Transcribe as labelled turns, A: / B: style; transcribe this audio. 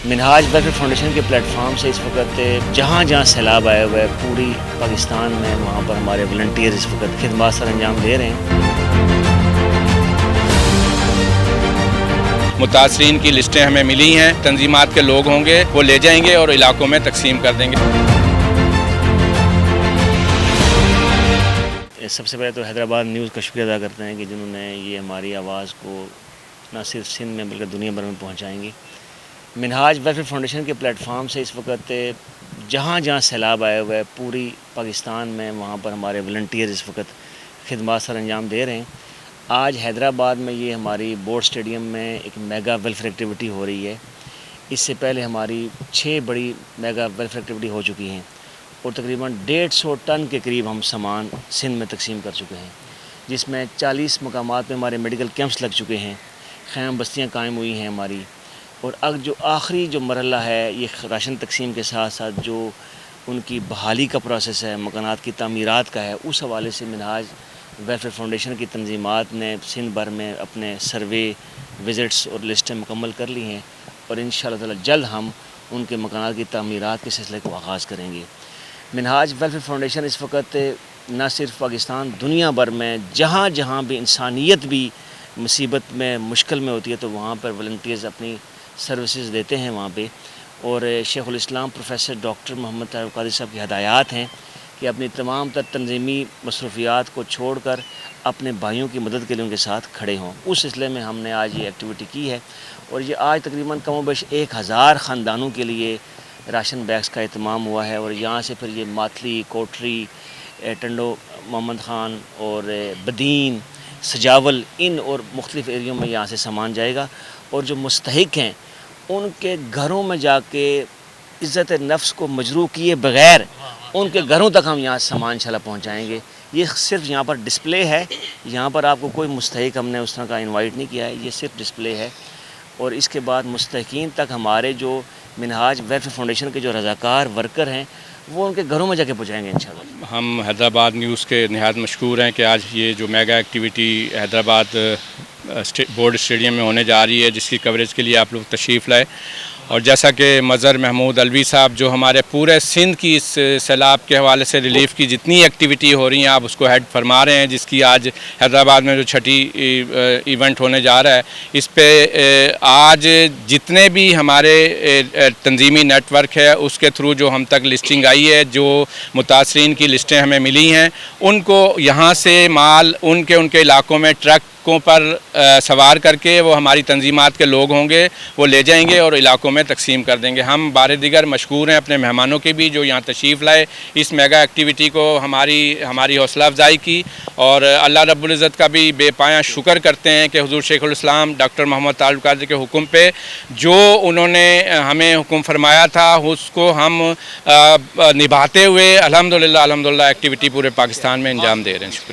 A: منہاج welfare foundation کے plate form سے اس وقت جہاں جہاں سیلاب آئے ہوئے پوری پاکستان میں وہاں پر ہمارے والنٹیئر اس وقت خدمات سر انجام دے رہے ہیں۔
B: متاثرین کی لسٹیں ہمیں ملی ہیں، تنظیمات کے لوگ ہوں گے وہ لے جائیں گے اور علاقوں میں تقسیم کر دیں گے۔
A: سب سے پہلے تو حیدرآباد نیوز کا شکریہ ادا کرتے ہیں کہ جنہوں نے یہ ہماری آواز کو نہ صرف سندھ میں بلکہ دنیا بھر میں پہنچائیں گی۔ منہاج ویلفیئر فاؤنڈیشن کے پلیٹ فارم سے اس وقت جہاں جہاں سیلاب آئے ہوئے پوری پاکستان میں وہاں پر ہمارے والنٹیئر اس وقت خدمات سر انجام دے رہے ہیں۔ آج حیدرآباد میں یہ ہماری بورڈ اسٹیڈیم میں ایک میگا ویلفیئر ایکٹیویٹی ہو رہی ہے۔ اس سے پہلے ہماری 6 بڑی میگا ویلفیئر ایکٹیویٹی ہو چکی ہیں اور تقریباً 150 ٹن کے قریب ہم سامان سندھ میں تقسیم کر چکے ہیں، جس میں 40 مقامات میں ہمارے میڈیکل کیمپس لگ چکے ہیں، خیم بستیاں قائم ہوئی ہیں ہماری، اور اب جو آخری جو مرحلہ ہے یہ راشن تقسیم کے ساتھ ساتھ جو ان کی بحالی کا پروسیس ہے، مکانات کی تعمیرات کا ہے، اس حوالے سے منہاج ویلفیئر فاؤنڈیشن کی تنظیمات نے سندھ بھر میں اپنے سروے وزٹس اور لسٹیں مکمل کر لی ہیں، اور انشاءاللہ تعالی جلد ہم ان کے مکانات کی تعمیرات کے سلسلے کو آغاز کریں گے۔ منہاج ویلفیئر فاؤنڈیشن اس وقت نہ صرف پاکستان، دنیا بھر میں جہاں جہاں بھی انسانیت بھی مصیبت میں مشکل میں ہوتی ہے تو وہاں پر والنٹیئرز اپنی سروسز دیتے ہیں وہاں پہ، اور شیخ الاسلام پروفیسر ڈاکٹر محمد طاہر القادری صاحب کی ہدایات ہیں کہ اپنی تمام تر تنظیمی مصروفیات کو چھوڑ کر اپنے بھائیوں کی مدد کے لیے ان کے ساتھ کھڑے ہوں۔ اس سلسلے میں ہم نے آج یہ ایکٹیویٹی کی ہے، اور یہ آج تقریباً کم و بیش 1000 خاندانوں کے لیے راشن بیگز کا اہتمام ہوا ہے، اور یہاں سے پھر یہ ماتلی، کوٹری، ٹنڈو محمد خان اور بدین، سجاول، ان اور مختلف ایریوں میں یہاں سے سامان جائے گا، اور جو مستحق ہیں ان کے گھروں میں جا کے عزت نفس کو مجروح کیے بغیر ان کے گھروں تک ہم یہاں سامان انشاءاللہ پہنچائیں گے۔ یہ صرف یہاں پر ڈسپلے ہے، یہاں پر آپ کو کوئی مستحق ہم نے اس طرح کا انوائٹ نہیں کیا ہے، یہ صرف ڈسپلے ہے، اور اس کے بعد مستحقین تک ہمارے جو منہاج ویلفیئر فاؤنڈیشن کے جو رضاکار ورکر ہیں وہ ان کے گھروں میں جا کے پہنچائیں گے انشاءاللہ۔
B: ہم حیدرآباد نیوز کے نہایت مشکور ہیں کہ آج یہ جو mega activity Hyderabad board stadium میں ہونے جا رہی ہے، جس کی کوریج کے لیے آپ لوگ تشریف لائے، اور جیسا کہ مظہر محمود علوی صاحب جو ہمارے پورے سندھ کی اس سیلاب کے حوالے سے ریلیف کی جتنی ایکٹیویٹی ہو رہی ہیں آپ اس کو ہیڈ فرما رہے ہیں، جس کی آج حیدرآباد میں جو 6ٹھی ایونٹ ہونے جا رہا ہے، اس پہ آج جتنے بھی ہمارے تنظیمی نیٹ ورک ہے اس کے تھرو جو ہم تک لسٹنگ آئی ہے، جو متاثرین کی لسٹیں ہمیں ملی ہیں، ان کو یہاں سے مال ان کے علاقوں میں ٹرکوں پر سوار کر کے وہ ہماری تنظیمات کے لوگ ہوں گے وہ لے جائیں گے اور علاقوں میں تقسیم کر دیں گے۔ ہم بار دیگر مشکور ہیں اپنے مہمانوں کے بھی جو یہاں تشریف لائے، اس میگا ایکٹیویٹی کو ہماری حوصلہ افزائی کی، اور اللہ رب العزت کا بھی بے پایاں شکر کرتے ہیں کہ حضور شیخ الاسلام ڈاکٹر محمد طاہر القادری کے حکم پہ جو انہوں نے ہمیں حکم فرمایا تھا اس کو ہم نبھاتے ہوئے الحمدللہ ایکٹیویٹی پورے پاکستان میں انجام دے رہے ہیں۔ شکریہ۔